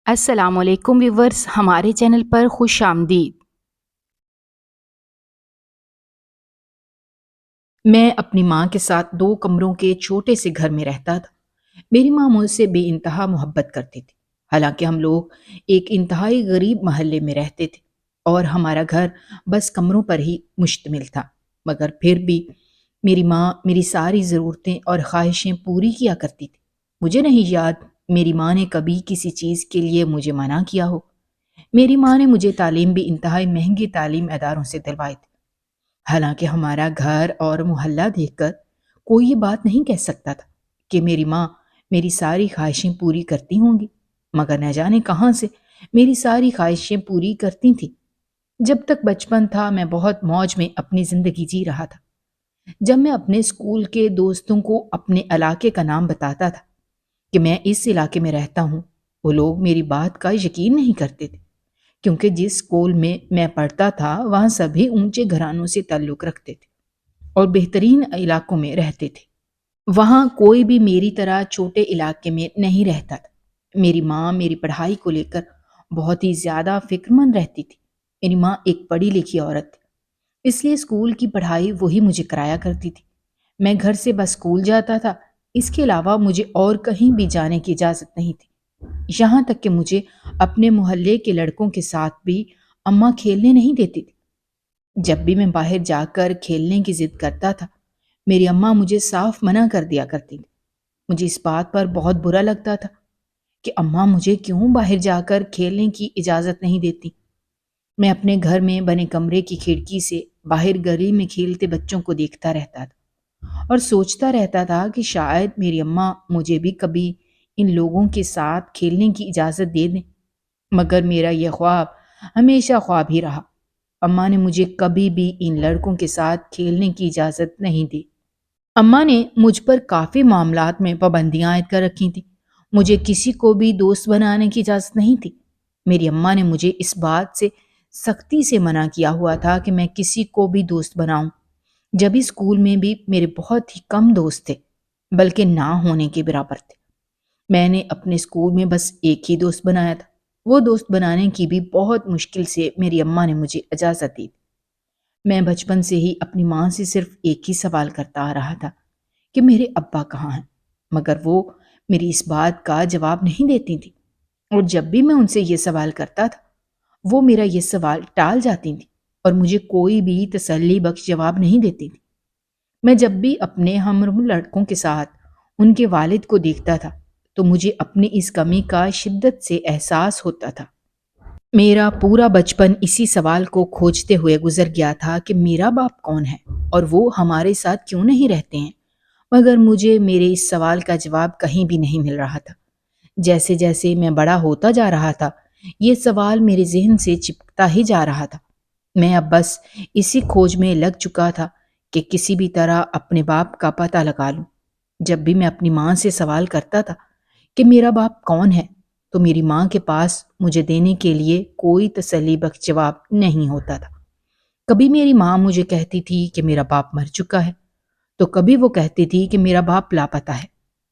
السلام علیکم ویورز، ہمارے چینل پر خوش آمدید۔ میں اپنی ماں کے ساتھ 2 کمروں کے چھوٹے سے گھر میں رہتا تھا۔ میری ماں مجھ سے بے انتہا محبت کرتی تھی، حالانکہ ہم لوگ ایک انتہائی غریب محلے میں رہتے تھے اور ہمارا گھر بس کمروں پر ہی مشتمل تھا، مگر پھر بھی میری ماں میری ساری ضرورتیں اور خواہشیں پوری کیا کرتی تھی۔ مجھے نہیں یاد میری ماں نے کبھی کسی چیز کے لیے مجھے منع کیا ہو۔ میری ماں نے مجھے تعلیم بھی انتہائی مہنگے تعلیم اداروں سے دلوائی تھی، حالانکہ ہمارا گھر اور محلہ دیکھ کر کوئی یہ بات نہیں کہہ سکتا تھا کہ میری ماں میری ساری خواہشیں پوری کرتی ہوں گی، مگر نہ جانے کہاں سے میری ساری خواہشیں پوری کرتی تھیں۔ جب تک بچپن تھا میں بہت موج میں اپنی زندگی جی رہا تھا۔ جب میں اپنے اسکول کے دوستوں کو اپنے علاقے کا نام بتاتا تھا کہ میں اس علاقے میں رہتا ہوں، وہ لوگ میری بات کا یقین نہیں کرتے تھے، کیونکہ جس اسکول میں پڑھتا تھا وہاں سبھی اونچے گھرانوں سے تعلق رکھتے تھے اور بہترین علاقوں میں رہتے تھے۔ وہاں کوئی بھی میری طرح چھوٹے علاقے میں نہیں رہتا تھا۔ میری ماں میری پڑھائی کو لے کر بہت ہی زیادہ فکر مند رہتی تھی۔ میری ماں ایک پڑھی لکھی عورت تھی، اس لیے اسکول کی پڑھائی وہی مجھے کرایا کرتی تھی۔ میں گھر سے بس اسکول جاتا تھا، اس کے علاوہ مجھے اور کہیں بھی جانے کی اجازت نہیں تھی۔ یہاں تک کہ مجھے اپنے محلے کے لڑکوں کے ساتھ بھی اماں کھیلنے نہیں دیتی تھی۔ جب بھی میں باہر جا کر کھیلنے کی ضد کرتا تھا، میری اماں مجھے صاف منع کر دیا کرتی تھی۔ مجھے اس بات پر بہت برا لگتا تھا کہ اماں مجھے کیوں باہر جا کر کھیلنے کی اجازت نہیں دیتی۔ میں اپنے گھر میں بنے کمرے کی کھڑکی سے باہر گلی میں کھیلتے بچوں کو دیکھتا رہتا تھا اور سوچتا رہتا تھا کہ شاید میری اماں مجھے بھی کبھی ان لوگوں کے ساتھ کھیلنے کی اجازت دے دیں، مگر میرا یہ خواب ہمیشہ خواب ہی رہا۔ اماں نے مجھے کبھی بھی ان لڑکوں کے ساتھ کھیلنے کی اجازت نہیں دی۔ اماں نے مجھ پر کافی معاملات میں پابندیاں عائد کر رکھی تھیں۔ مجھے کسی کو بھی دوست بنانے کی اجازت نہیں تھی۔ میری اماں نے مجھے اس بات سے سختی سے منع کیا ہوا تھا کہ میں کسی کو بھی دوست بناؤں۔ جب اس اسکول میں بھی میرے بہت ہی کم دوست تھے، بلکہ نہ ہونے کے برابر تھے۔ میں نے اپنے اسکول میں بس ایک ہی دوست بنایا تھا۔ وہ دوست بنانے کی بھی بہت مشکل سے میری اماں نے مجھے اجازت دی۔ میں بچپن سے ہی اپنی ماں سے صرف ایک ہی سوال کرتا آ رہا تھا کہ میرے ابا کہاں ہیں، مگر وہ میری اس بات کا جواب نہیں دیتی تھی، اور جب بھی میں ان سے یہ سوال کرتا تھا وہ میرا یہ سوال ٹال جاتی تھی اور مجھے کوئی بھی تسلی بخش جواب نہیں دیتی تھی۔ میں جب بھی اپنے ہمعمر لڑکوں کے ساتھ ان کے والد کو دیکھتا تھا تو مجھے اپنی اس کمی کا شدت سے احساس ہوتا تھا۔ میرا پورا بچپن اسی سوال کو کھوجتے ہوئے گزر گیا تھا کہ میرا باپ کون ہے اور وہ ہمارے ساتھ کیوں نہیں رہتے ہیں، مگر مجھے میرے اس سوال کا جواب کہیں بھی نہیں مل رہا تھا۔ جیسے جیسے میں بڑا ہوتا جا رہا تھا یہ سوال میرے ذہن سے چپکتا ہی جا رہا تھا۔ میں اب بس اسی کھوج میں لگ چکا تھا کہ کسی بھی طرح اپنے باپ کا پتہ لگا لوں۔ جب بھی میں اپنی ماں سے سوال کرتا تھا کہ میرا باپ کون ہے تو میری ماں کے پاس مجھے دینے کے لیے کوئی تسلی بخش جواب نہیں ہوتا تھا۔ کبھی میری ماں مجھے کہتی تھی کہ میرا باپ مر چکا ہے، تو کبھی وہ کہتی تھی کہ میرا باپ لاپتہ ہے،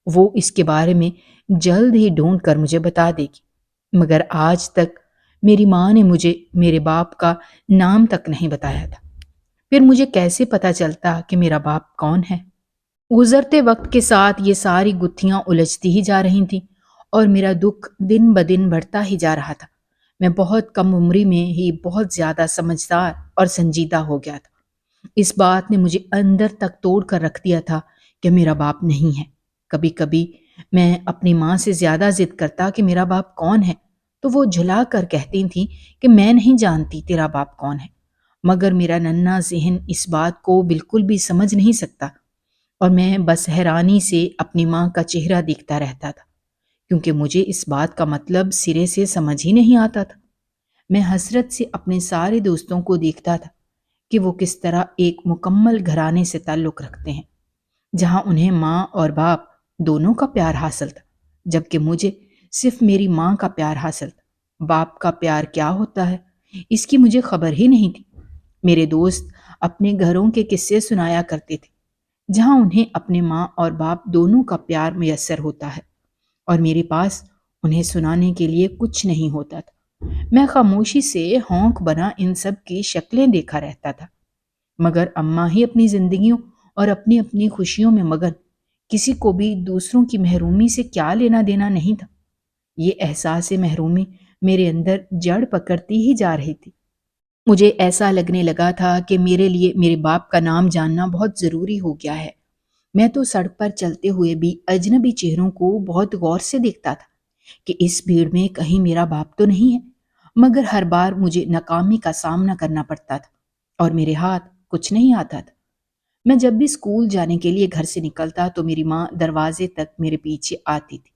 وہ اس کے بارے میں جلد ہی ڈھونڈ کر مجھے بتا دے گی، مگر آج تک میری ماں نے مجھے میرے باپ کا نام تک نہیں بتایا تھا۔ پھر مجھے کیسے پتا چلتا کہ میرا باپ کون ہے؟ گزرتے وقت کے ساتھ یہ ساری گتھیاں الجھتی ہی جا رہی تھیں اور میرا دکھ دن بدن بڑھتا ہی جا رہا تھا۔ میں بہت کم عمری میں ہی بہت زیادہ سمجھدار اور سنجیدہ ہو گیا تھا۔ اس بات نے مجھے اندر تک توڑ کر رکھ دیا تھا کہ میرا باپ نہیں ہے۔ کبھی کبھی میں اپنی ماں سے زیادہ ضد کرتا کہ میرا باپ کون ہے تو وہ جھلا کر کہتی تھیں کہ میں نہیں جانتی تیرا باپ کون ہے، مگر میرا ننھا ذہن اس بات کو بالکل بھی سمجھ نہیں سکتا اور میں بس حیرانی سے اپنی ماں کا چہرہ دیکھتا رہتا تھا، کیونکہ مجھے اس بات کا مطلب سرے سے سمجھ ہی نہیں آتا تھا۔ میں حسرت سے اپنے سارے دوستوں کو دیکھتا تھا کہ وہ کس طرح ایک مکمل گھرانے سے تعلق رکھتے ہیں، جہاں انہیں ماں اور باپ دونوں کا پیار حاصل تھا، جبکہ مجھے صرف میری ماں کا پیار حاصل تھا۔ باپ کا پیار کیا ہوتا ہے اس کی مجھے خبر ہی نہیں تھی۔ میرے دوست اپنے گھروں کے قصے سنایا کرتے تھے جہاں انہیں اپنے ماں اور باپ دونوں کا پیار میسر ہوتا ہے، اور میرے پاس انہیں سنانے کے لیے کچھ نہیں ہوتا تھا۔ میں خاموشی سے ہونک بنا ان سب کی شکلیں دیکھا رہتا تھا، مگر اماں ہی اپنی زندگیوں اور اپنی اپنی خوشیوں میں مگن، کسی کو بھی دوسروں کی محرومی سے کیا لینا دینا نہیں تھا۔ یہ احساس محرومی میرے اندر جڑ پکڑتی ہی جا رہی تھی۔ مجھے ایسا لگنے لگا تھا کہ میرے لیے میرے باپ کا نام جاننا بہت ضروری ہو گیا ہے۔ میں تو سڑک پر چلتے ہوئے بھی اجنبی چہروں کو بہت غور سے دیکھتا تھا کہ اس بھیڑ میں کہیں میرا باپ تو نہیں ہے، مگر ہر بار مجھے ناکامی کا سامنا کرنا پڑتا تھا اور میرے ہاتھ کچھ نہیں آتا تھا۔ میں جب بھی اسکول جانے کے لیے گھر سے نکلتا تو میری ماں دروازے تک میرے پیچھے آتی تھی،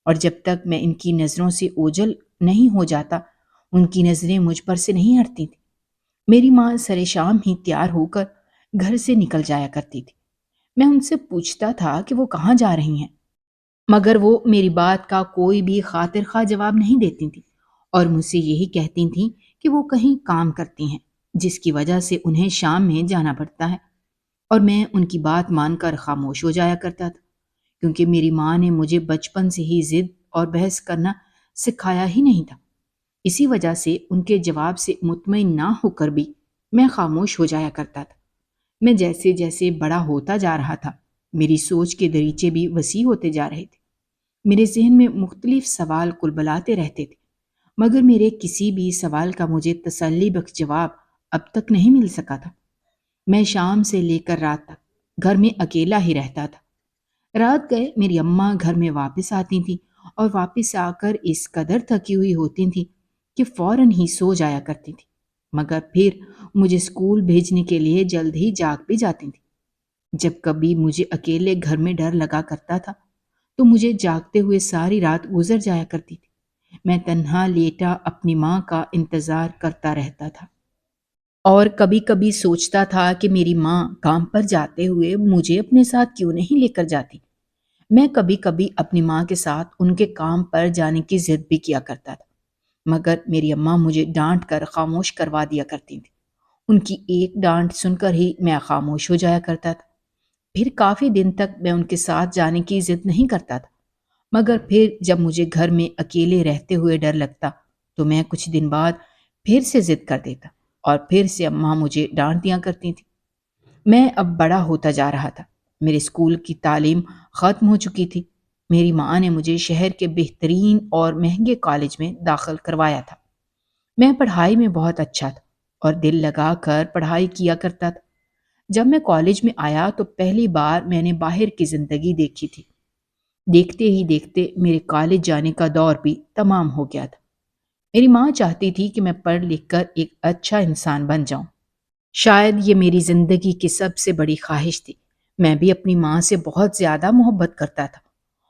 اور جب تک میں ان کی نظروں سے اوجھل نہیں ہو جاتا ان کی نظریں مجھ پر سے نہیں ہٹتی تھیں۔ میری ماں سر شام ہی تیار ہو کر گھر سے نکل جایا کرتی تھی۔ میں ان سے پوچھتا تھا کہ وہ کہاں جا رہی ہیں، مگر وہ میری بات کا کوئی بھی خاطر خواہ جواب نہیں دیتی تھیں اور مجھ سے یہی کہتی تھیں کہ وہ کہیں کام کرتی ہیں جس کی وجہ سے انہیں شام میں جانا پڑتا ہے، اور میں ان کی بات مان کر خاموش ہو جایا کرتا تھا، کیونکہ میری ماں نے مجھے بچپن سے ہی ضد اور بحث کرنا سکھایا ہی نہیں تھا۔ اسی وجہ سے ان کے جواب سے مطمئن نہ ہو کر بھی میں خاموش ہو جایا کرتا تھا۔ میں جیسے جیسے بڑا ہوتا جا رہا تھا میری سوچ کے دریچے بھی وسیع ہوتے جا رہے تھے۔ میرے ذہن میں مختلف سوال کلبلاتے رہتے تھے، مگر میرے کسی بھی سوال کا مجھے تسلی بخش جواب اب تک نہیں مل سکا تھا۔ میں شام سے لے کر رات تک گھر میں اکیلا ہی رہتا تھا۔ رات گئے میری اماں گھر میں واپس آتی تھیں اور واپس آ کر اس قدر تھکی ہوئی ہوتی تھیں کہ فوراً ہی سو جایا کرتی تھی، مگر پھر مجھے اسکول بھیجنے کے لیے جلد ہی جاگ بھی جاتی تھی۔ جب کبھی مجھے اکیلے گھر میں ڈر لگا کرتا تھا تو مجھے جاگتے ہوئے ساری رات گزر جایا کرتی تھی۔ میں تنہا لیٹا اپنی ماں کا انتظار کرتا رہتا تھا اور کبھی کبھی سوچتا تھا کہ میری ماں کام پر جاتے ہوئے مجھے اپنے ساتھ کیوں نہیں لے کر جاتی۔ میں کبھی کبھی اپنی ماں کے ساتھ ان کے کام پر جانے کی ضد بھی کیا کرتا تھا، مگر میری اماں مجھے ڈانٹ کر خاموش کروا دیا کرتی تھی۔ ان کی ایک ڈانٹ سن کر ہی میں خاموش ہو جایا کرتا تھا۔ پھر کافی دن تک میں ان کے ساتھ جانے کی ضد نہیں کرتا تھا، مگر پھر جب مجھے گھر میں اکیلے رہتے ہوئے ڈر لگتا تو میں کچھ دن بعد پھر سے ضد کر دیتا اور پھر سے اماں مجھے ڈانٹ دیا کرتی تھی۔ میں اب بڑا ہوتا جا رہا تھا، میرے اسکول کی تعلیم ختم ہو چکی تھی۔ میری ماں نے مجھے شہر کے بہترین اور مہنگے کالج میں داخل کروایا تھا۔ میں پڑھائی میں بہت اچھا تھا اور دل لگا کر پڑھائی کیا کرتا تھا۔ جب میں کالج میں آیا تو پہلی بار میں نے باہر کی زندگی دیکھی تھی۔ دیکھتے ہی دیکھتے میرے کالج جانے کا دور بھی تمام ہو گیا تھا۔ میری ماں چاہتی تھی کہ میں پڑھ لکھ کر ایک اچھا انسان بن جاؤں۔ شاید یہ میری زندگی کی سب سے بڑی خواہش تھی۔ میں بھی اپنی ماں سے بہت زیادہ محبت کرتا تھا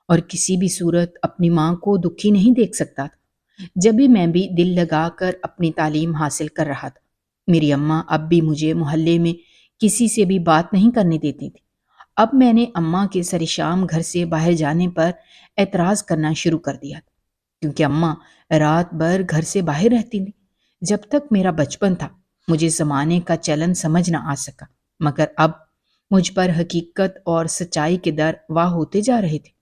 اور کسی بھی صورت اپنی ماں کو دکھی نہیں دیکھ سکتا تھا۔ جب بھی میں بھی دل لگا کر اپنی تعلیم حاصل کر رہا تھا، میری اماں اب بھی مجھے محلے میں کسی سے بھی بات نہیں کرنے دیتی تھی۔ اب میں نے اماں کے سر شام گھر سے باہر جانے پر اعتراض کرنا شروع کر دیا تھا، کیونکہ اماں رات بھر گھر سے باہر رہتی تھیں۔ جب تک میرا بچپن تھا مجھے زمانے کا چلن سمجھ نہ آ سکا، مگر اب مجھ پر حقیقت اور سچائی کے در واہ ہوتے جا رہے تھے۔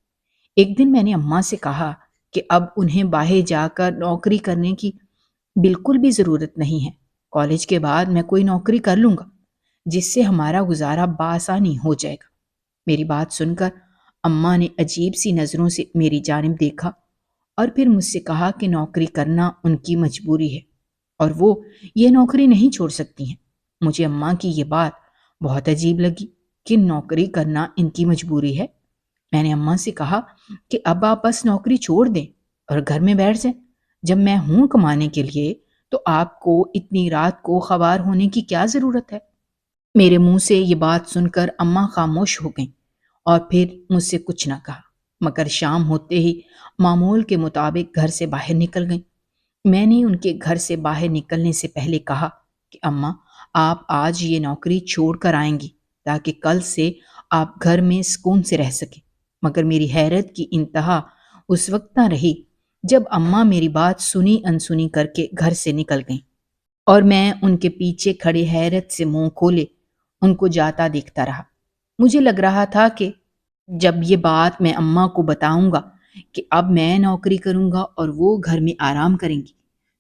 ایک دن میں نے اماں سے کہا کہ اب انہیں باہر جا کر نوکری کرنے کی بالکل بھی ضرورت نہیں ہے۔ کالج کے بعد میں کوئی نوکری کر لوں گا جس سے ہمارا گزارا بآسانی ہو جائے گا۔ میری بات سن کر اماں نے عجیب سی نظروں سے میری جانب دیکھا اور پھر مجھ سے کہا کہ نوکری کرنا ان کی مجبوری ہے اور وہ یہ نوکری نہیں چھوڑ سکتی ہیں۔ مجھے اماں کی یہ بات بہت عجیب لگی کہ نوکری کرنا ان کی مجبوری ہے۔ میں نے اماں سے کہا کہ اب آپ بس نوکری چھوڑ دیں اور گھر میں بیٹھ جائیں۔ جب میں ہوں کمانے کے لیے تو آپ کو اتنی رات کو خوار ہونے کی کیا ضرورت ہے؟ میرے منہ سے یہ بات سن کر اماں خاموش ہو گئیں اور پھر مجھ سے کچھ نہ کہا، مگر شام ہوتے ہی معمول کے مطابق گھر سے باہر نکل گئیں۔ میں نے ان کے گھر سے باہر نکلنے سے پہلے کہا کہ اماں آپ آج یہ نوکری چھوڑ کر آئیں گی تاکہ کل سے آپ گھر میں سکون سے رہ سکیں، مگر میری حیرت کی انتہا اس وقت نہ رہی جب اماں میری بات سنی انسنی کر کے گھر سے نکل گئیں اور میں ان کے پیچھے کھڑے حیرت سے منہ کھولے ان کو جاتا دیکھتا رہا۔ مجھے لگ رہا تھا کہ جب یہ بات میں اماں کو بتاؤں گا کہ اب میں نوکری کروں گا اور وہ گھر میں آرام کریں گی،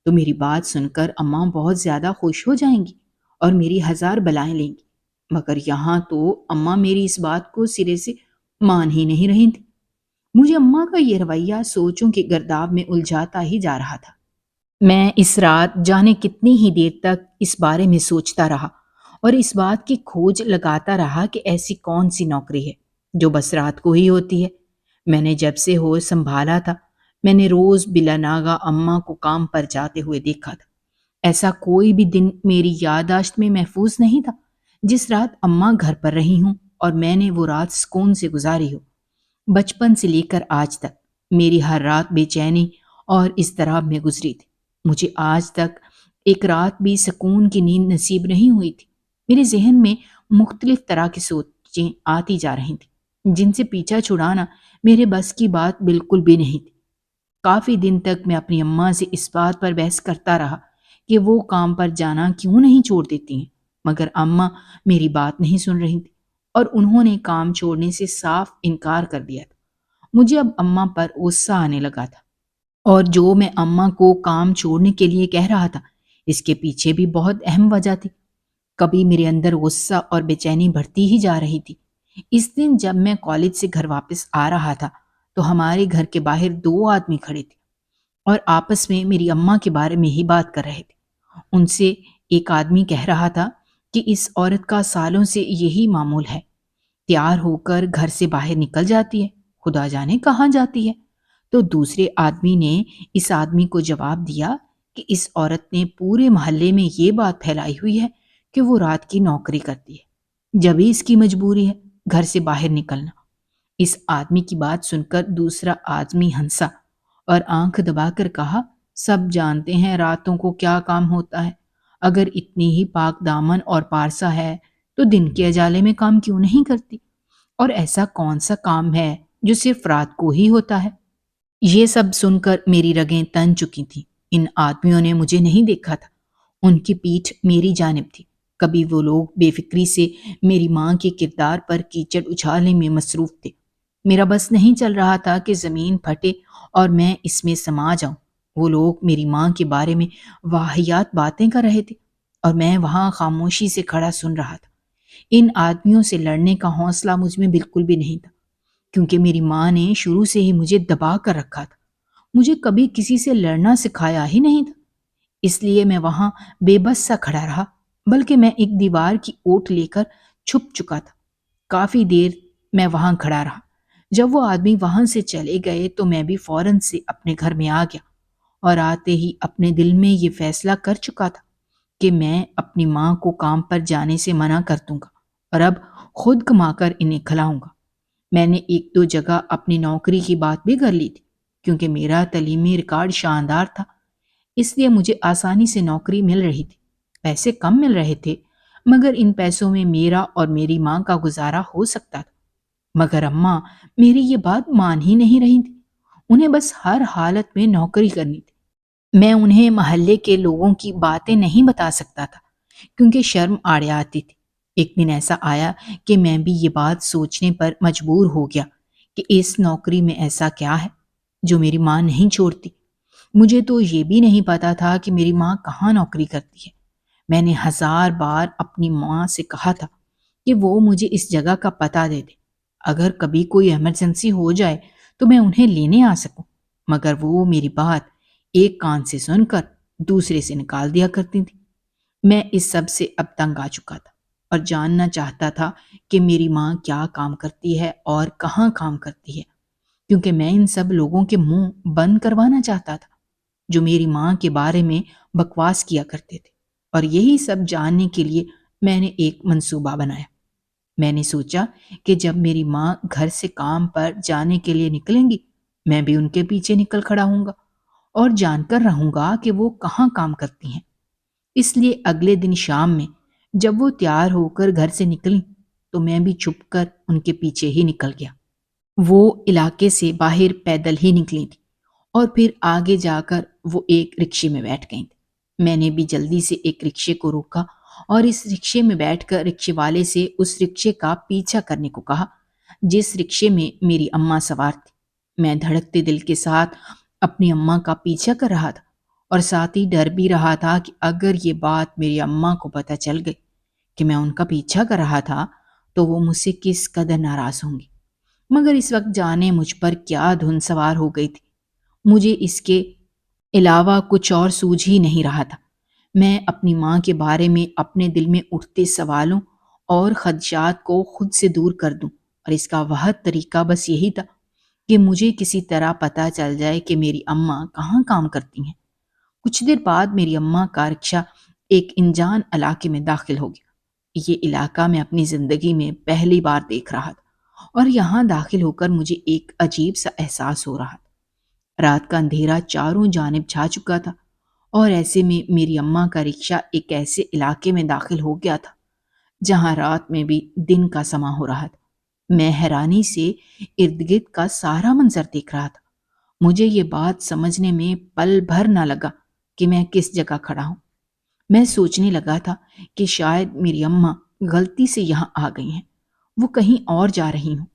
تو میری بات سن کر اماں بہت زیادہ خوش ہو جائیں گی اور میری ہزار بلائیں لیں گی۔ مگر یہاں تو اماں میری اس بات کو سرے سے مان ہی نہیں رہی تھی۔ مجھے اماں کا یہ رویہ سوچوں کے گرداب میں الجھاتا ہی جا رہا تھا۔ میں اس رات جانے کتنی ہی دیر تک اس بارے میں سوچتا رہا اور اس بات کی کھوج لگاتا رہا کہ ایسی کون سی نوکری ہے جو بس رات کو ہی ہوتی ہے۔ میں نے جب سے ہوش سنبھالا تھا، میں نے روز بلا ناگا اماں کو کام پر جاتے ہوئے دیکھا تھا۔ ایسا کوئی بھی دن میری یادداشت میں محفوظ نہیں تھا جس رات اماں گھر پر رہی ہوں اور میں نے وہ رات سکون سے گزاری ہو۔ بچپن سے لے کر آج تک میری ہر رات بے چینی اور اضطراب میں گزری تھی۔ مجھے آج تک ایک رات بھی سکون کی نیند نصیب نہیں ہوئی تھی۔ میرے ذہن میں مختلف طرح کی سوچیں آتی جا رہی تھیں جن سے پیچھا چھڑانا میرے بس کی بات بالکل بھی نہیں تھی۔ کافی دن تک میں اپنی اماں سے اس بات پر بحث کرتا رہا کہ وہ کام پر جانا کیوں نہیں چھوڑ دیتی ہیں، مگر اماں میری بات نہیں سن رہی تھی اور انہوں نے کام چھوڑنے سے صاف انکار کر دیا تھا۔ مجھے اب اماں پر غصہ آنے لگا تھا، اور جو میں اماں کو کام چھوڑنے کے لیے کہہ رہا تھا اس کے پیچھے بھی بہت اہم وجہ تھی۔ کبھی میرے اندر غصہ اور بے چینی بڑھتی ہی جا رہی تھی۔ اس دن جب میں کالج سے گھر واپس آ رہا تھا تو ہمارے گھر کے باہر دو آدمی کھڑے تھے اور آپس میں میری اماں کے بارے میں ہی بات کر رہے تھے۔ ان سے ایک آدمی کہہ رہا تھا کہ اس عورت کا سالوں سے یہی معمول ہے، تیار ہو کر گھر سے باہر نکل جاتی ہے، خدا جانے کہاں جاتی ہے۔ تو دوسرے آدمی نے اس آدمی کو جواب دیا کہ اس عورت نے پورے محلے میں یہ بات پھیلائی ہوئی ہے کہ وہ رات کی نوکری کرتی ہے، جبھی اس کی مجبوری ہے گھر سے باہر نکلنا۔ اس آدمی کی بات سن کر دوسرا آدمی ہنسا اور آنکھ دبا کر کہا، سب جانتے ہیں راتوں کو کیا کام ہوتا ہے، اگر اتنی ہی پاک دامن اور پارسا ہے تو دن کے اجالے میں کام کیوں نہیں کرتی، اور ایسا کون سا کام ہے جو صرف رات کو ہی ہوتا ہے۔ یہ سب سن کر میری رگیں تن چکی تھیں۔ ان آدمیوں نے مجھے نہیں دیکھا تھا، ان کی پیٹھ میری جانب تھی۔ کبھی وہ لوگ بے فکری سے میری ماں کے کردار پر کیچڑ اچھالنے میں مصروف تھے۔ میرا بس نہیں چل رہا تھا کہ زمین پھٹے اور میں اس میں سما جاؤں۔ وہ لوگ میری ماں کے بارے میں واہیات باتیں کر رہے تھے اور میں وہاں خاموشی سے کھڑا سن رہا تھا۔ ان آدمیوں سے لڑنے کا حوصلہ مجھ میں بالکل بھی نہیں تھا، کیونکہ میری ماں نے شروع سے ہی مجھے دبا کر رکھا تھا۔ مجھے کبھی کسی سے لڑنا سکھایا ہی نہیں تھا، اس لیے میں وہاں بے بس سا کھڑا رہا، بلکہ میں ایک دیوار کی اوٹ لے کر چھپ چکا تھا۔ کافی دیر میں وہاں کھڑا رہا۔ جب وہ آدمی وہاں سے چلے گئے تو میں بھی فوراً سے اپنے گھر میں آ گیا اور آتے ہی اپنے دل میں یہ فیصلہ کر چکا تھا کہ میں اپنی ماں کو کام پر جانے سے منع کر دوں گا اور اب خود کما کر انہیں کھلاؤں گا۔ میں نے ایک دو جگہ اپنی نوکری کی بات بھی کر لی تھی، کیونکہ میرا تعلیمی ریکارڈ شاندار تھا، اس لیے مجھے آسانی سے نوکری مل رہی تھی۔ پیسے کم مل رہے تھے، مگر ان پیسوں میں میرا اور میری ماں کا گزارا ہو سکتا تھا۔ مگر اماں میری یہ بات مان ہی نہیں رہی تھی، انہیں بس ہر حالت میں نوکری کرنی تھی۔ میں انہیں محلے کے لوگوں کی باتیں نہیں بتا سکتا تھا کیونکہ شرم آڑے آتی تھی۔ ایک دن ایسا آیا کہ میں بھی یہ بات سوچنے پر مجبور ہو گیا کہ اس نوکری میں ایسا کیا ہے جو میری ماں نہیں چھوڑتی۔ مجھے تو یہ بھی نہیں پتا تھا کہ میری ماں کہاں نوکری کرتی ہے۔ میں نے 1000 بار اپنی ماں سے کہا تھا کہ وہ مجھے اس جگہ کا پتہ دے دے، اگر کبھی کوئی ایمرجنسی ہو جائے تو میں انہیں لینے آ سکوں، مگر وہ میری بات ایک کان سے سن کر دوسرے سے نکال دیا کرتی تھی۔ میں اس سب سے اب تنگ آ چکا تھا اور جاننا چاہتا تھا کہ میری ماں کیا کام کرتی ہے اور کہاں کام کرتی ہے، کیونکہ میں ان سب لوگوں کے منہ بند کروانا چاہتا تھا جو میری ماں کے بارے میں بکواس کیا کرتے تھے۔ اور یہی سب جاننے کے لیے میں نے ایک منصوبہ بنایا۔ میں نے سوچا کہ جب میری ماں گھر سے کام پر جانے کے لیے نکلیں گی، میں بھی ان کے پیچھے نکل کھڑا ہوں گا اور جان کر رہوں گا کہ وہ کہاں کام کرتی ہیں۔ اس لیے اگلے دن شام میں جب وہ تیار ہو کر گھر سے نکلیں تو میں بھی چھپ کر ان کے پیچھے ہی نکل گیا۔ وہ علاقے سے باہر پیدل ہی نکلی تھی اور پھر آگے جا کر وہ ایک رکشے میں بیٹھ گئی تھی۔ میں نے بھی جلدی سے ایک رکشے کو روکا اور اس رکشے میں بیٹھ کر رکشے والے سے اس رکشے کا پیچھا کرنے کو کہا جس رکشے میں میری اماں سوار تھی۔ میں دھڑکتے دل کے ساتھ اپنی اماں کا پیچھا کر رہا تھا اور ساتھ ہی ڈر بھی رہا تھا کہ اگر یہ بات میری اماں کو پتہ چل گئی کہ میں ان کا پیچھا کر رہا تھا تو وہ مجھ سے کس قدر ناراض ہوں گی۔ مگر اس وقت جانے مجھ پر کیا دھن سوار ہو گئی تھی، مجھے اس کے علاوہ کچھ اور سوجھ ہی نہیں رہا تھا۔ میں اپنی ماں کے بارے میں اپنے دل میں اٹھتے سوالوں اور خدشات کو خود سے دور کر دوں، اور اس کا واحد طریقہ بس یہی تھا کہ مجھے کسی طرح پتہ چل جائے کہ میری اماں کہاں کام کرتی ہیں۔ کچھ دیر بعد میری اماں کا رکشہ ایک انجان علاقے میں داخل ہو گیا۔ یہ علاقہ میں اپنی زندگی میں پہلی بار دیکھ رہا تھا، اور یہاں داخل ہو کر مجھے ایک عجیب سا احساس ہو رہا تھا۔ رات کا اندھیرا چاروں جانب چھا چکا تھا، اور ایسے میں میری اماں کا رکشہ ایک ایسے علاقے میں داخل ہو گیا تھا جہاں رات میں بھی دن کا سما ہو رہا تھا۔ میں حیرانی سے ارد گرد کا سارا منظر دیکھ رہا تھا۔ مجھے یہ بات سمجھنے میں پل بھر نہ لگا کہ میں کس جگہ کھڑا ہوں۔ میں سوچنے لگا تھا کہ شاید میری اماں غلطی سے یہاں آ گئی ہیں، وہ کہیں اور جا رہی ہوں،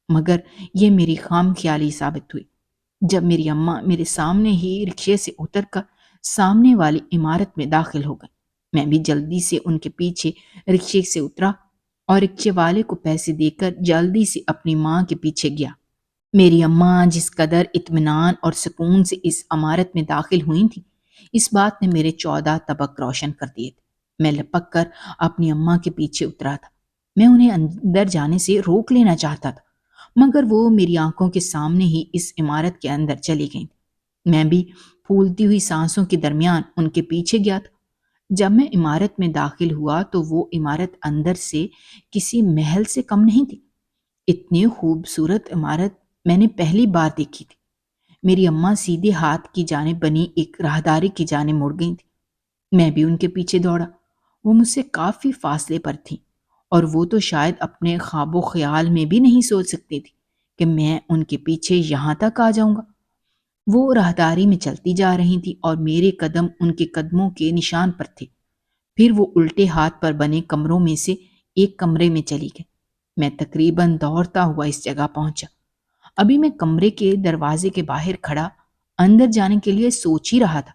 مگر یہ میری خام خیالی ثابت ہوئی۔ جب میری اماں میرے سامنے ہی رکشے سے اتر کر سامنے والی عمارت میں داخل ہو گئی، میں بھی جلدی سے ان کے پیچھے رکشے سے اترا اور رکشے والے کو پیسے دے کر جلدی سے اپنی ماں کے پیچھے گیا۔ میری اماں جس قدر اطمینان اور سکون سے اس عمارت میں داخل ہوئی تھیں، اس بات نے میرے 14 طبق روشن کر دیے تھے۔ میں لپک کر اپنی اماں کے پیچھے اترا تھا۔ میں انہیں اندر جانے سے روک لینا چاہتا تھا، مگر وہ میری آنکھوں کے سامنے ہی اس عمارت کے اندر چلی گئیں۔ میں بھی پھولتی ہوئی سانسوں کے درمیان ان کے پیچھے گیا تھا۔ جب میں عمارت میں داخل ہوا تو وہ عمارت اندر سے کسی محل سے کم نہیں تھی۔ اتنی خوبصورت عمارت میں نے پہلی بار دیکھی تھی۔ میری اماں سیدھے ہاتھ کی جانب بنی ایک راہداری کی جانب مڑ گئی تھی۔ میں بھی ان کے پیچھے دوڑا۔ وہ مجھ سے کافی فاصلے پر تھیں، اور وہ تو شاید اپنے خواب و خیال میں بھی نہیں سوچ سکتی تھی کہ میں ان کے پیچھے یہاں تک آ جاؤں گا۔ وہ راہداری میں چلتی جا رہی تھی اور میرے قدم ان کے قدموں کے نشان پر تھے۔ پھر وہ الٹے ہاتھ پر بنے کمروں میں سے ایک کمرے میں چلی گئی۔ میں تقریباً دوڑتا ہوا اس جگہ پہنچا۔ ابھی میں کمرے کے دروازے کے باہر کھڑا اندر جانے کے لیے سوچ ہی رہا تھا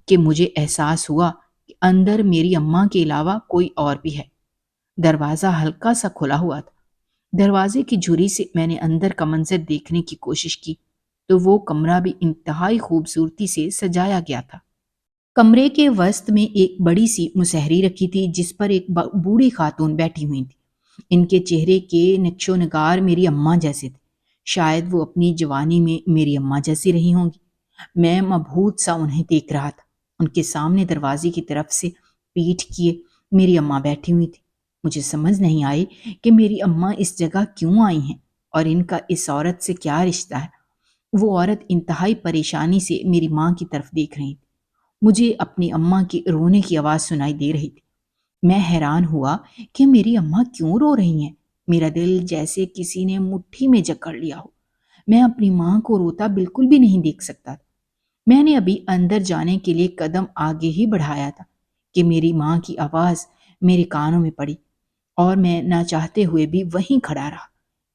کہ مجھے احساس ہوا کہ اندر میری اماں کے علاوہ کوئی اور بھی ہے۔ دروازہ ہلکا سا کھلا ہوا تھا۔ دروازے کی جھری سے میں نے اندر کا منظر دیکھنے کی کوشش کی تو وہ کمرہ بھی انتہائی خوبصورتی سے سجایا گیا تھا۔ کمرے کے وسط میں ایک بڑی سی مسہری رکھی تھی جس پر ایک بوڑھی خاتون بیٹھی ہوئی تھی۔ ان کے چہرے کے نقش و نگار میری اماں جیسے تھے۔ شاید وہ اپنی جوانی میں میری اماں جیسی رہی ہوں گی۔ میں مبہوت سا انہیں دیکھ رہا تھا۔ ان کے سامنے دروازے کی طرف سے پیٹھ کیے میری اماں بیٹھی ہوئی تھی۔ مجھے سمجھ نہیں آئی کہ میری اماں اس جگہ کیوں آئی ہیں اور ان کا اس عورت سے کیا رشتہ ہے۔ وہ عورت انتہائی پریشانی سے میری ماں کی طرف دیکھ رہی تھی۔ مجھے اپنی اماں کی رونے کی آواز سنائی دے رہی تھی۔ میں حیران ہوا کہ میری اماں کیوں رو رہی ہیں۔ میرا دل جیسے کسی نے مٹھی میں جکڑ لیا ہو۔ میں اپنی ماں کو روتا بالکل بھی نہیں دیکھ سکتا تھا۔ میں نے ابھی اندر جانے کے لیے قدم آگے ہی بڑھایا تھا کہ میری ماں کی آواز میرے کانوں میں پڑی، اور میں نہ چاہتے ہوئے بھی وہیں کھڑا رہا۔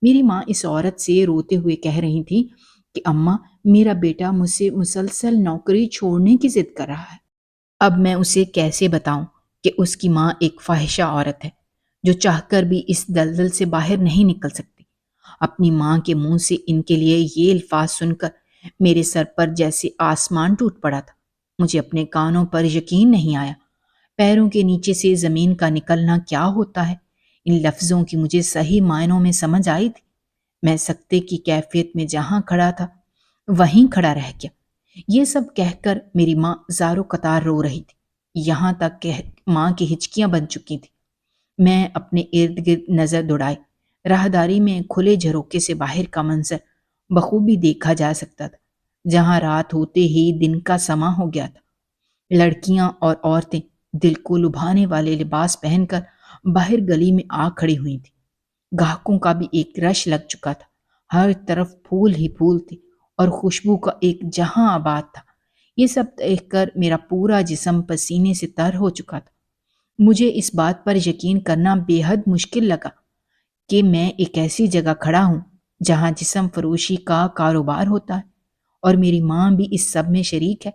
میری ماں اس عورت سے روتے ہوئے کہہ رہی تھی کہ اماں، میرا بیٹا مجھ سے مسلسل نوکری چھوڑنے کی ضد کر رہا ہے۔ اب میں اسے کیسے بتاؤں کہ اس کی ماں ایک فاحشہ عورت ہے جو چاہ کر بھی اس دلدل سے باہر نہیں نکل سکتی۔ اپنی ماں کے منہ سے ان کے لیے یہ الفاظ سن کر میرے سر پر جیسے آسمان ٹوٹ پڑا تھا۔ مجھے اپنے کانوں پر یقین نہیں آیا۔ پیروں کے نیچے سے زمین کا نکلنا کیا ہوتا ہے، ان لفظوں کی مجھے صحیح معنوں میں سمجھ آئی تھی۔ میں سکتے کی کیفیت میں جہاں کھڑا تھا وہیں کھڑا رہ گیا۔ یہ سب کہہ کر میری ماں زارو قطار رو رہی تھی، یہاں تک کہ ماں کی ہچکیاں بن چکی تھیں۔ میں اپنے ارد گرد نظر دوڑائے۔ راہداری میں کھلے جھروکے سے باہر کا منظر بخوبی دیکھا جا سکتا تھا، جہاں رات ہوتے ہی دن کا سما ہو گیا تھا۔ لڑکیاں اور عورتیں دل کو لبھانے والے لباس پہن کر باہر گلی میں آ کھڑی ہوئی تھیں۔ گاہکوں کا بھی ایک رش لگ چکا تھا۔ ہر طرف پھول ہی پھول تھے اور خوشبو کا ایک جہاں آباد تھا۔ یہ سب دیکھ کر میرا پورا جسم پسینے سے تر ہو چکا تھا۔ مجھے اس بات پر یقین کرنا بے حد مشکل لگا کہ میں ایک ایسی جگہ کھڑا ہوں جہاں جسم فروشی کا کاروبار ہوتا ہے، اور میری ماں بھی اس سب میں شریک ہے۔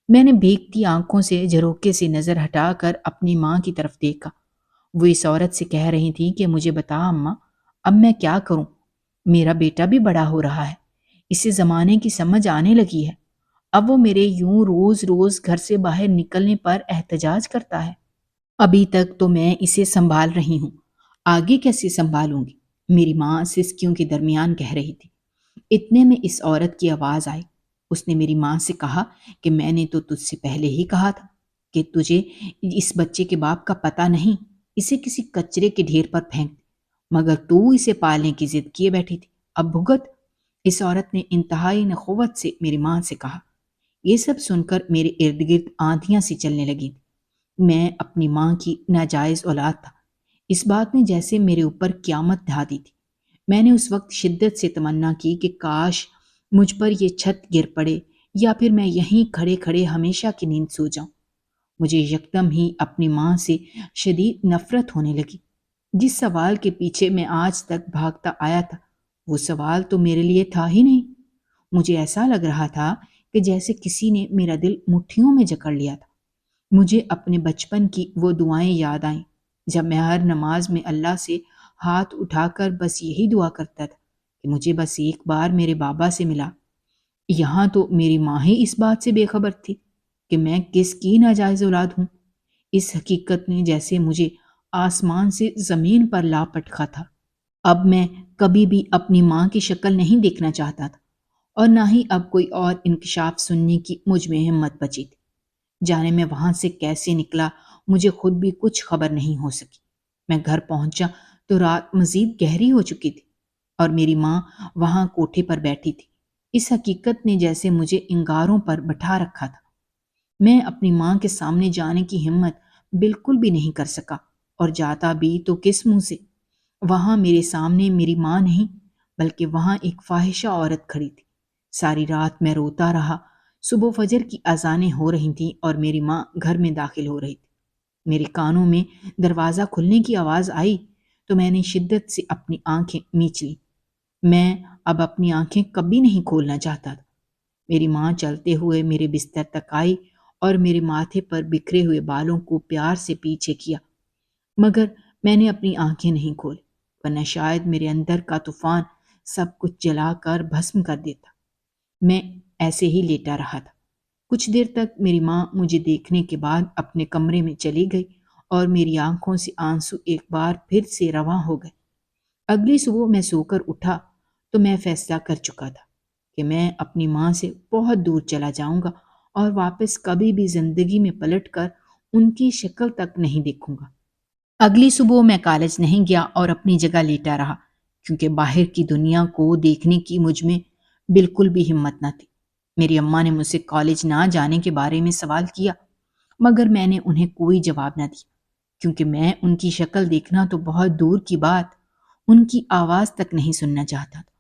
میں نے بھیگتی آنکھوں سے جھروکے سے نظر ہٹا کر اپنی ماں کی طرف دیکھا۔ وہ اس عورت سے کہہ رہی تھی کہ مجھے بتا اماں، اب میں کیا کروں؟ میرا بیٹا بھی بڑا ہو رہا ہے، اسے زمانے کی سمجھ آنے لگی ہے، اب وہ میرے یوں روز روز گھر سے باہر نکلنے پر احتجاج کرتا ہے۔ ابھی تک تو میں اسے سنبھال رہی ہوں، آگے کیسے سنبھالوں گی؟ میری ماں سسکیوں کے درمیان کہہ رہی تھی۔ اتنے میں اس عورت کی آواز آئی۔ اس نے میری ماں سے کہا کہ میں نے تو تجھ سے پہلے ہی کہا تھا کہ تجھے اس بچے کے باپ کا پتہ نہیں، اسے کسی کچرے کے ڈھیر پر پھینک دے، مگر تو اسے پالنے کی ضد کیے بیٹھی تھی، اب بھگت۔ اس عورت نے انتہائی نخوت سے میری ماں سے کہا۔ یہ سب سن کر میرے ارد گرد آندھیاں سی چلنے لگیں۔ میں اپنی ماں کی ناجائز اولاد تھا، اس بات نے جیسے میرے اوپر قیامت ڈھا دی تھی۔ میں نے اس وقت شدت سے تمنا کی کہ کاش مجھ پر یہ چھت گر پڑے، یا پھر میں یہیں کھڑے کھڑے ہمیشہ کی نیند سو جاؤں۔ مجھے یکدم ہی اپنی ماں سے شدید نفرت ہونے لگی۔ جس سوال کے پیچھے میں آج تک بھاگتا آیا تھا، وہ سوال تو میرے لیے تھا ہی نہیں۔ مجھے ایسا لگ رہا تھا کہ جیسے کسی نے میرا دل مٹھیوں میں جکڑ لیا تھا۔ مجھے اپنے بچپن کی وہ دعائیں یاد آئیں جب میں ہر نماز میں اللہ سے ہاتھ اٹھا کر بس یہی دعا کرتا تھا کہ مجھے بس ایک بار میرے بابا سے ملا۔ یہاں تو میری ماں ہی اس بات سے بے خبر تھی کہ میں کس کی ناجائز اولاد ہوں۔ اس حقیقت نے جیسے مجھے آسمان سے زمین پر لا پٹکا تھا۔ اب میں کبھی بھی اپنی ماں کی شکل نہیں دیکھنا چاہتا تھا، اور نہ ہی اب کوئی اور انکشاف سننے کی مجھ میں ہمت بچی تھی۔ جانے میں وہاں سے کیسے نکلا مجھے خود بھی کچھ خبر نہیں ہو سکی۔ میں گھر پہنچا تو رات مزید گہری ہو چکی تھی، اور میری ماں وہاں کوٹھے پر بیٹھی تھی۔ اس حقیقت نے جیسے مجھے انگاروں پر بٹھا رکھا تھا۔ میں اپنی ماں کے سامنے جانے کی ہمت بالکل بھی نہیں کر سکا، اور جاتا بھی تو کس منہ سے؟ وہاں میرے سامنے میری ماں نہیں، بلکہ وہاں ایک فاحشہ عورت کھڑی تھی۔ ساری رات میں روتا رہا۔ صبح فجر کی اذانیں ہو رہی تھیں اور میری ماں گھر میں داخل ہو رہی تھی۔ میرے کانوں میں دروازہ کھلنے کی آواز آئی تو میں نے شدت سے اپنی آنکھیں میچ لی۔ میں اب اپنی آنکھیں کبھی نہیں کھولنا چاہتا تھا۔ میری ماں چلتے ہوئے میرے بستر تک آئی اور میرے ماتھے پر بکھرے ہوئے بالوں کو پیار سے پیچھے کیا، مگر میں نے اپنی آنکھیں نہیں کھولی، ورنہ شاید میرے اندر کا طوفان سب کچھ جلا کر بھسم کر دیتا۔ میں ایسے ہی لیٹا رہا تھا۔ کچھ دیر تک میری ماں مجھے دیکھنے کے بعد اپنے کمرے میں چلی گئی، اور میری آنکھوں سے آنسو ایک بار پھر سے رواں ہو گئے۔ اگلی صبح میں سو کر اٹھا تو میں فیصلہ کر چکا تھا کہ میں اپنی ماں سے بہت دور چلا جاؤں گا، اور واپس کبھی بھی زندگی میں پلٹ کر ان کی شکل تک نہیں دیکھوں گا۔ اگلی صبح میں کالج نہیں گیا اور اپنی جگہ لیٹا رہا، کیونکہ باہر کی دنیا کو دیکھنے کی مجھ میں بالکل بھی ہمت نہ تھی۔ میری اماں نے مجھ سے کالج نہ جانے کے بارے میں سوال کیا، مگر میں نے انہیں کوئی جواب نہ دیا، کیونکہ میں ان کی شکل دیکھنا تو بہت دور کی بات، ان کی آواز تک نہیں سننا چاہتا تھا۔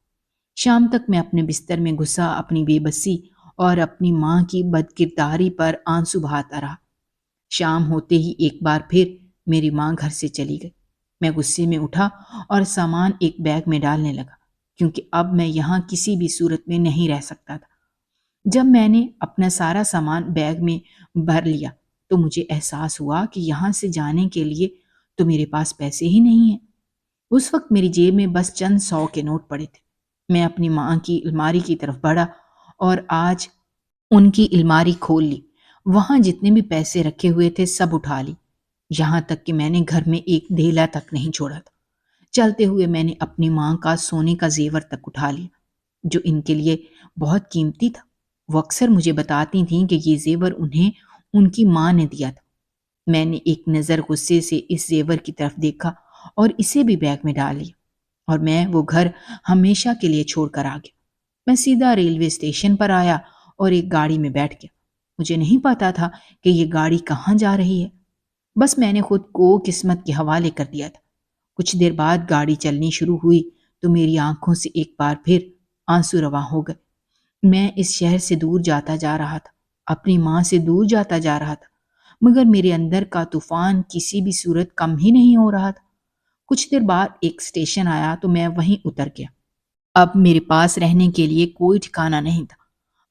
شام تک میں اپنے بستر میں گھسا اپنی بے بسی اور اپنی ماں کی بدکرداری پر آنسو بہاتا رہا۔ شام ہوتے ہی ایک بار پھر میری ماں گھر سے چلی گئی۔ میں غصے میں اٹھا اور سامان ایک بیگ میں ڈالنے لگا، کیونکہ اب میں یہاں کسی بھی صورت میں نہیں رہ سکتا تھا۔ جب میں نے اپنا سارا سامان بیگ میں بھر لیا تو مجھے احساس ہوا کہ یہاں سے جانے کے لیے تو میرے پاس پیسے ہی نہیں ہیں۔ اس وقت میری جیب میں بس چند 100 کے نوٹ پڑے تھے۔ میں اپنی ماں کی الماری کی طرف بڑھا اور آج ان کی الماری کھول لی۔ وہاں جتنے بھی پیسے رکھے ہوئے تھے سب اٹھا لی، یہاں تک کہ میں نے گھر میں ایک ڈھیلا تک نہیں چھوڑا تھا۔ چلتے ہوئے میں نے اپنی ماں کا سونے کا زیور تک اٹھا لیا، جو ان کے لیے بہت قیمتی تھا۔ وہ اکثر مجھے بتاتی تھیں کہ یہ زیور انہیں ان کی ماں نے دیا تھا۔ میں نے ایک نظر غصے سے اس زیور کی طرف دیکھا اور اسے بھی بیگ میں ڈال لیا، اور میں وہ گھر ہمیشہ کے لیے چھوڑ کر آ گیا۔ میں سیدھا ریلوے اسٹیشن پر آیا اور ایک گاڑی میں بیٹھ گیا۔ مجھے نہیں پتا تھا کہ یہ گاڑی کہاں جا رہی ہے، بس میں نے خود کو قسمت کے حوالے کر دیا تھا۔ کچھ دیر بعد گاڑی چلنی شروع ہوئی تو میری آنکھوں سے ایک بار پھر آنسو رواں ہو گئے۔ میں اس شہر سے دور جاتا جا رہا تھا، اپنی ماں سے دور جاتا جا رہا تھا، مگر میرے اندر کا طوفان کسی بھی صورت کم ہی نہیں ہو رہا تھا۔ کچھ دیر بعد ایک اسٹیشن آیا تو میں وہیں اتر گیا۔ اب میرے پاس رہنے کے لیے کوئی ٹھکانہ نہیں تھا،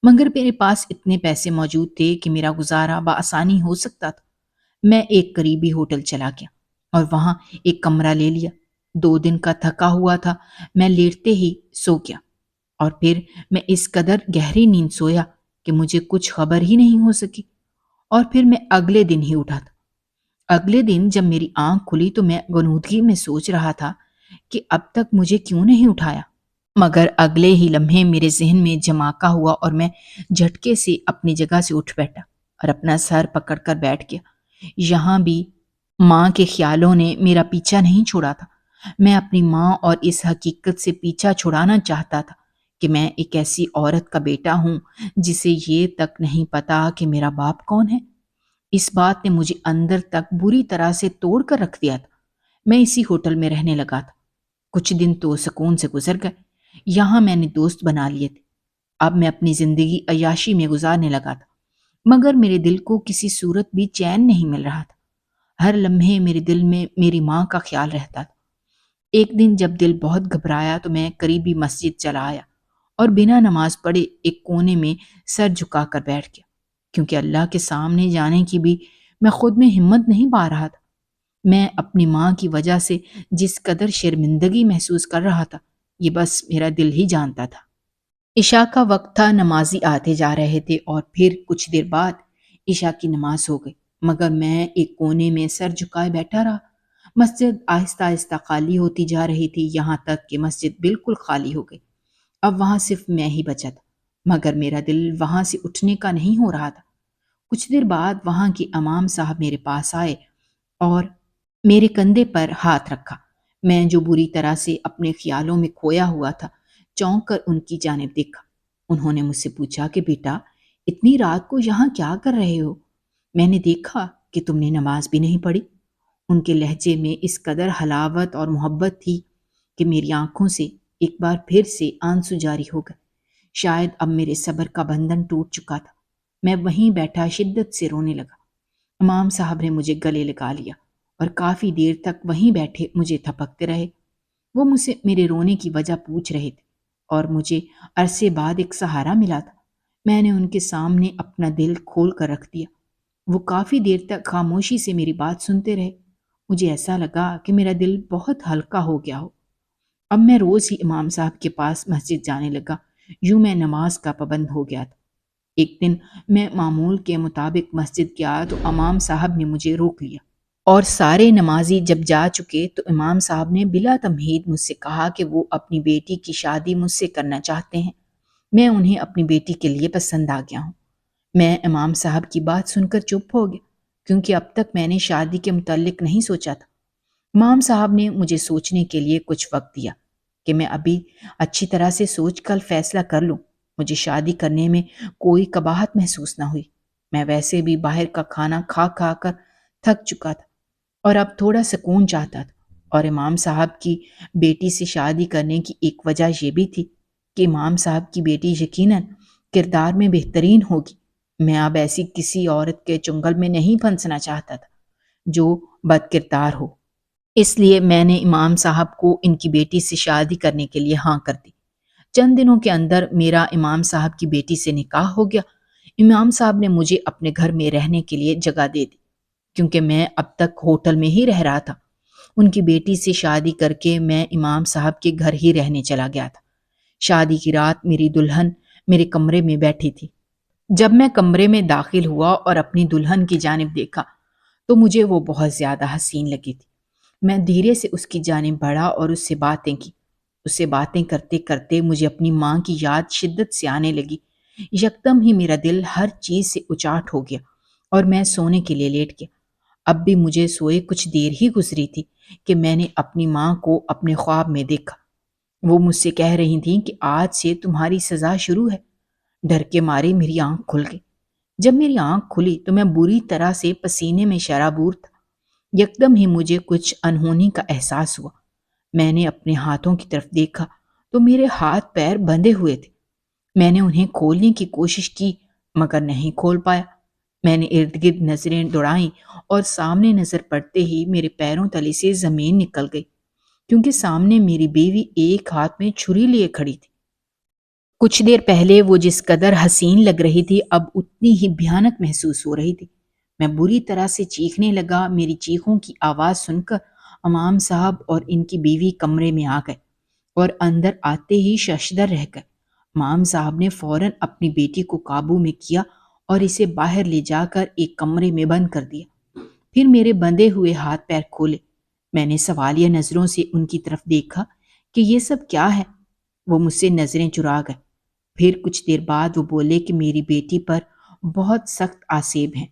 مگر میرے پاس اتنے پیسے موجود تھے کہ میرا گزارا بآسانی ہو سکتا تھا۔ میں ایک قریبی ہوٹل چلا گیا اور وہاں ایک کمرہ لے لیا۔ 2 دن کا تھکا ہوا تھا، میں لیٹتے ہی سو گیا، اور پھر میں اس قدر گہری نیند سویا کہ مجھے کچھ خبر ہی نہیں ہو سکی، اور پھر میں اگلے دن ہی اٹھا تھا۔ اگلے دن جب میری آنکھ کھلی تو میں غنودگی میں سوچ رہا تھا کہ اب تک مجھے کیوں نہیں اٹھایا، مگر اگلے ہی لمحے میرے ذہن میں جھماکا ہوا اور میں جھٹکے سے اپنی جگہ سے اٹھ بیٹھا اور اپنا سر پکڑ کر بیٹھ گیا۔ یہاں بھی ماں کے خیالوں نے میرا پیچھا نہیں چھوڑا تھا۔ میں اپنی ماں اور اس حقیقت سے پیچھا چھڑانا چاہتا تھا کہ میں ایک ایسی عورت کا بیٹا ہوں جسے یہ تک نہیں پتا کہ میرا باپ کون ہے۔ اس بات نے مجھے اندر تک بری طرح سے توڑ کر رکھ دیا تھا۔ میں اسی ہوٹل میں رہنے لگا تھا۔ کچھ دن تو سکون سے گزر گئے۔ یہاں میں نے دوست بنا لیے تھے۔ اب میں اپنی زندگی عیاشی میں گزارنے لگا تھا، مگر میرے دل کو کسی صورت بھی چین نہیں مل رہا تھا۔ ہر لمحے میرے دل میں میری ماں کا خیال رہتا تھا۔ ایک دن جب دل بہت گھبرایا تو میں قریبی مسجد چلا آیا اور بنا نماز پڑھے ایک کونے میں سر جھکا کر بیٹھ گیا، کیونکہ اللہ کے سامنے جانے کی بھی میں خود میں ہمت نہیں پا رہا تھا۔ میں اپنی ماں کی وجہ سے جس قدر شرمندگی محسوس کر رہا تھا، یہ بس میرا دل ہی جانتا تھا۔ عشاء کا وقت تھا، نمازی آتے جا رہے تھے اور پھر کچھ دیر بعد عشاء کی نماز ہو گئی، مگر میں ایک کونے میں سر جھکائے بیٹھا رہا۔ مسجد آہستہ آہستہ خالی ہوتی جا رہی تھی، یہاں تک کہ مسجد بالکل خالی ہو گئی۔ اب وہاں صرف میں ہی بچا تھا، مگر میرا دل وہاں سے اٹھنے کا نہیں ہو رہا تھا۔ کچھ دیر بعد وہاں کے امام صاحب میرے پاس آئے اور میرے کندھے پر ہاتھ رکھا۔ میں جو بری طرح سے اپنے خیالوں میں کھویا ہوا تھا، چونک کر ان کی جانب دیکھا۔ انہوں نے مجھ سے پوچھا کہ بیٹا، اتنی رات کو یہاں کیا کر رہے ہو؟ میں نے دیکھا کہ تم نے نماز بھی نہیں پڑھی۔ ان کے لہجے میں اس قدر حلاوت اور محبت تھی کہ میری آنکھوں سے ایک بار پھر سے آنسو جاری ہو گئے۔ شاید اب میرے صبر کا بندھن ٹوٹ چکا تھا۔ میں وہیں بیٹھا شدت سے رونے لگا۔ امام صاحب نے مجھے گلے لگا لیا اور کافی دیر تک وہیں بیٹھے مجھے تھپکتے رہے۔ وہ مجھ سے میرے رونے کی وجہ پوچھ رہے تھے اور مجھے عرصے بعد ایک سہارا ملا تھا۔ میں نے ان کے سامنے اپنا دل کھول کر رکھ دیا۔ وہ کافی دیر تک خاموشی سے میری بات سنتے رہے۔ مجھے ایسا لگا کہ میرا دل بہت ہلکا ہو گیا ہو۔ اب میں روز ہی امام صاحب کے پاس مسجد جانے لگا۔ یوں میں نماز کا پابند ہو گیا تھا۔ ایک دن میں معمول کے مطابق مسجد گیا تو امام صاحب نے مجھے روک لیا، اور سارے نمازی جب جا چکے تو امام صاحب نے بلا تمہید مجھ سے کہا کہ وہ اپنی بیٹی کی شادی مجھ سے کرنا چاہتے ہیں۔ میں انہیں اپنی بیٹی کے لیے پسند آ گیا ہوں۔ میں امام صاحب کی بات سن کر چپ ہو گیا، کیونکہ اب تک میں نے شادی کے متعلق نہیں سوچا تھا۔ امام صاحب نے مجھے سوچنے کے لیے کچھ وقت دیا کہ میں ابھی اچھی طرح سے سوچ کر فیصلہ کر لوں۔ مجھے شادی کرنے میں کوئی قباحت محسوس نہ ہوئی۔ میں ویسے بھی باہر کا کھانا کھا کھا کر تھک چکا تھا اور اب تھوڑا سکون چاہتا تھا، اور امام صاحب کی بیٹی سے شادی کرنے کی ایک وجہ یہ بھی تھی کہ امام صاحب کی بیٹی یقیناً کردار میں بہترین ہوگی۔ میں اب ایسی کسی عورت کے چنگل میں نہیں پھنسنا چاہتا تھا جو بد کردار ہو۔ اس لیے میں نے امام صاحب کو ان کی بیٹی سے شادی کرنے کے لیے ہاں کر دی۔ چند دنوں کے اندر میرا امام صاحب کی بیٹی سے نکاح ہو گیا۔ امام صاحب نے مجھے اپنے گھر میں رہنے کے لیے جگہ دے دی، کیونکہ میں اب تک ہوٹل میں ہی رہ رہا تھا۔ ان کی بیٹی سے شادی کر کے میں امام صاحب کے گھر ہی رہنے چلا گیا تھا۔ شادی کی رات میری دلہن میرے کمرے میں بیٹھی تھی۔ جب میں کمرے میں داخل ہوا اور اپنی دلہن کی جانب دیکھا تو مجھے وہ بہت زیادہ حسین لگی تھی۔ میں دھیرے سے اس کی جانب بڑھا اور اس سے باتیں کی۔ اس سے باتیں کرتے کرتے مجھے اپنی ماں کی یاد شدت سے آنے لگی۔ یکدم ہی میرا دل ہر چیز سے اچاٹ ہو گیا اور میں سونے کے لیے لیٹ گیا۔ اب بھی مجھے سوئے کچھ دیر ہی گزری تھی کہ میں نے اپنی ماں کو اپنے خواب میں دیکھا۔ وہ مجھ سے کہہ رہی تھیں کہ آج سے تمہاری سزا شروع ہے۔ ڈر کے مارے میری آنکھ کھل گئی۔ جب میری آنکھ کھلی تو میں بری طرح سے پسینے میں شرابور تھا۔ یکدم ہی مجھے کچھ انہونی کا احساس ہوا۔ میں نے اپنے ہاتھوں کی طرف دیکھا تو میرے ہاتھ پیر بندھے ہوئے تھے۔ میں نے انہیں کھولنے کی کوشش کی مگر نہیں کھول پایا۔ میں نے ارد گرد نظریں دوڑائیں اور سامنے نظر پڑتے ہی میرے پیروں تلے سے زمین نکل گئی۔ کیونکہ سامنے میری بیوی ایک ہاتھ میں چھری لیے کھڑی تھی۔ کچھ دیر پہلے وہ جس قدر حسین لگ رہی تھی اب اتنی ہی بھیانک محسوس ہو رہی تھی۔ میں بری طرح سے چیخنے لگا۔ میری چیخوں کی آواز سن کر امام صاحب اور ان کی بیوی کمرے میں آ گئے اور اندر آتے ہی ششدر رہ گئے۔ امام صاحب نے فوراً اپنی بیٹی کو قابو میں کیا اور اسے باہر لے جا کر ایک کمرے میں بند کر دیا۔ پھر میرے بندھے ہوئے ہاتھ پیر کھولے۔ میں نے سوالیہ نظروں سے ان کی طرف دیکھا کہ یہ سب کیا ہے۔ وہ مجھ سے نظریں چرا گئے۔ پھر کچھ دیر بعد وہ بولے کہ میری بیٹی پر بہت سخت آسیب ہیں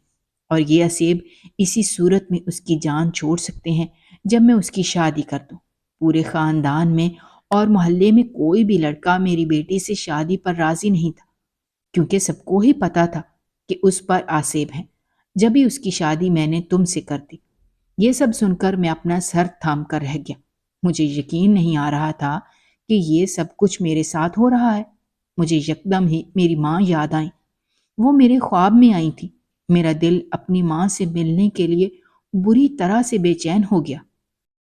اور یہ آسیب اسی صورت میں اس کی جان چھوڑ سکتے ہیں جب میں اس کی شادی کر دوں۔ پورے خاندان میں اور محلے میں کوئی بھی لڑکا میری بیٹی سے شادی پر راضی نہیں تھا، کیونکہ سب کو ہی پتا تھا کہ اس پر آسیب ہیں۔ جب ہی اس کی شادی میں نے تم سے کر دی۔ یہ سب سن کر میں اپنا سر تھام کر رہ گیا۔ مجھے یقین نہیں آ رہا تھا کہ یہ سب کچھ میرے ساتھ ہو رہا ہے۔ مجھے یکدم ہی میری ماں یاد آئی۔ وہ میرے خواب میں آئی تھی۔ میرا دل اپنی ماں سے ملنے کے لیے بری طرح سے بے چین ہو گیا۔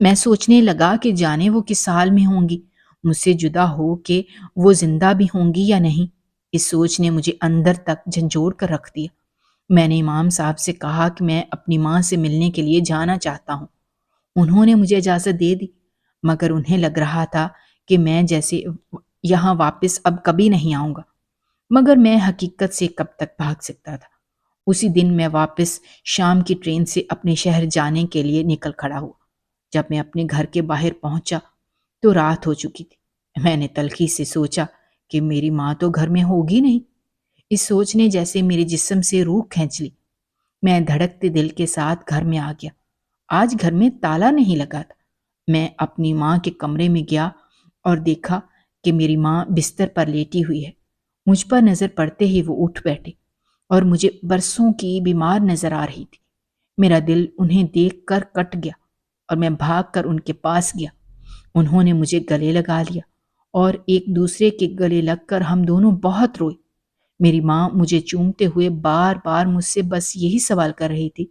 میں سوچنے لگا کہ جانے وہ کس حال میں ہوں گی، مجھ سے جدا ہو کے وہ زندہ بھی ہوں گی یا نہیں۔ اس سوچ نے مجھے اندر تک جھنجھوڑ کر رکھ دیا۔ میں نے امام صاحب سے کہا کہ میں اپنی ماں سے ملنے کے لیے جانا چاہتا ہوں۔ انہوں نے مجھے اجازت دے دی، مگر انہیں لگ رہا تھا کہ میں جیسے یہاں واپس اب کبھی نہیں آؤں گا۔ مگر میں حقیقت سے کب تک بھاگ سکتا تھا۔ اسی دن میں واپس شام کی ٹرین سے اپنے شہر جانے کے لیے نکل کھڑا ہوا۔ جب میں اپنے گھر کے باہر پہنچا تو رات ہو چکی تھی۔ میں نے تلخی سے سوچا کہ میری ماں تو گھر میں ہوگی نہیں۔ اس سوچ نے جیسے میرے جسم سے روح کھینچ لی۔ میں دھڑکتے دل کے ساتھ گھر میں آ گیا۔ آج گھر میں تالا نہیں لگا تھا۔ میں اپنی ماں کے کمرے میں گیا اور دیکھا کہ میری ماں بستر پر لیٹی ہوئی ہے۔ مجھ پر نظر پڑتے ہی وہ اٹھ بیٹھے اور مجھے برسوں کی بیمار نظر آ رہی تھی۔ میرا دل انہیں دیکھ کر کٹ گیا اور میں بھاگ کر ان کے پاس گیا۔ انہوں نے مجھے گلے لگا لیا اور ایک دوسرے کے گلے لگ کر ہم دونوں بہت روئے۔ میری ماں مجھے چومتے ہوئے بار بار مجھ سے بس یہی سوال کر رہی تھی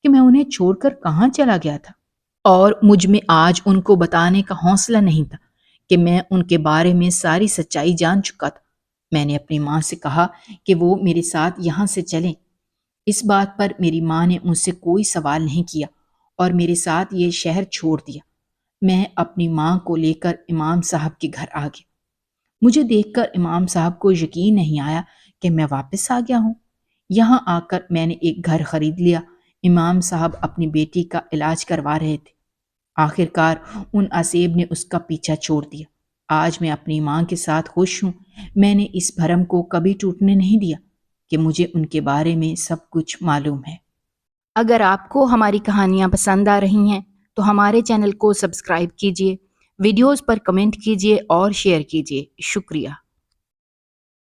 کہ میں انہیں چھوڑ کر کہاں چلا گیا تھا، اور مجھ میں آج ان کو بتانے کا حوصلہ نہیں تھا کہ میں ان کے بارے میں ساری سچائی جان چکا تھا۔ میں نے اپنی ماں سے کہا کہ وہ میرے ساتھ یہاں سے چلیں۔ اس بات پر میری ماں نے مجھ سے کوئی سوال نہیں کیا اور میرے ساتھ یہ شہر چھوڑ دیا۔ میں اپنی ماں کو لے کر امام صاحب کے گھر آ گیا۔ مجھے دیکھ کر امام صاحب کو یقین نہیں آیا کہ میں واپس آ گیا ہوں۔ یہاں آ کر میں نے ایک گھر خرید لیا۔ امام صاحب اپنی بیٹی کا علاج کروا رہے تھے۔ آخر کار ان آسیب نے اس کا پیچھا چھوڑ دیا۔ آج میں اپنی ماں کے ساتھ خوش ہوں۔ میں نے اس بھرم کو کبھی ٹوٹنے نہیں دیا کہ مجھے ان کے بارے میں سب کچھ معلوم ہے۔ اگر آپ کو ہماری کہانیاں پسند آ رہی ہیں تو ہمارے چینل کو سبسکرائب کیجیے، ویڈیوز پر کمنٹ کیجیے اور شیئر کیجیے۔ شکریہ۔